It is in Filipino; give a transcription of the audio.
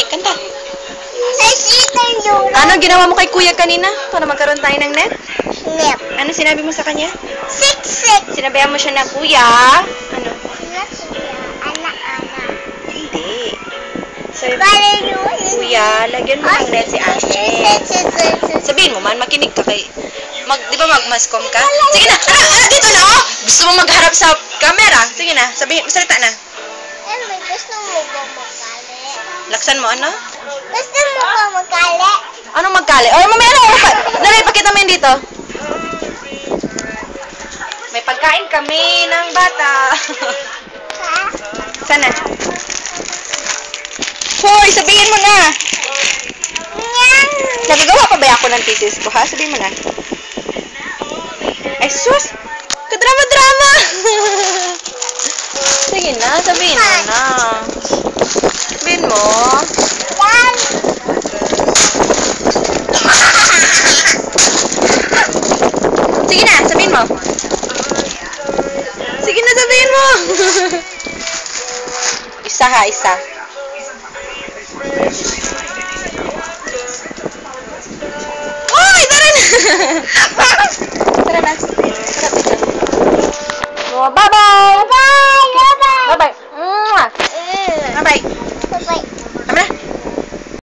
Dali, kanta. Ano ginawa mo kay kuya kanina? Para magkaroon tayo ng net? Net. Ano sinabi mo sa kanya? Sik. Sinabihan mo siya na, kuya. Ano? Anak. Hindi. Sabi mo, kuya, lagyan mo ng net si ate. Sabihin mo man, makinig ka kay... di ba magmascom ka? Sige na, dito na oh! Gusto mo magharap sa camera? Sige na, sabihin, salita na. Gusto mo ba magkali? Laksan mo, ano? Gusto mo ba magkali? Anong magkali? O, mamaya na, dali, pakita mo yun dito. May pagkain kami ng bata. Ha? Sana? Hoy, sabihin mo na. Nagagawa pa ba ako ng thesis ko, ha? Sabihin mo na. Ay, sus! Kadrama-drama! Sige na, sabihin mo na. Sabihin mo. Yan. Sige na, sabihin mo. Sige na, sabihin mo. Isa ha, isa. Uy, tara na. Tara na.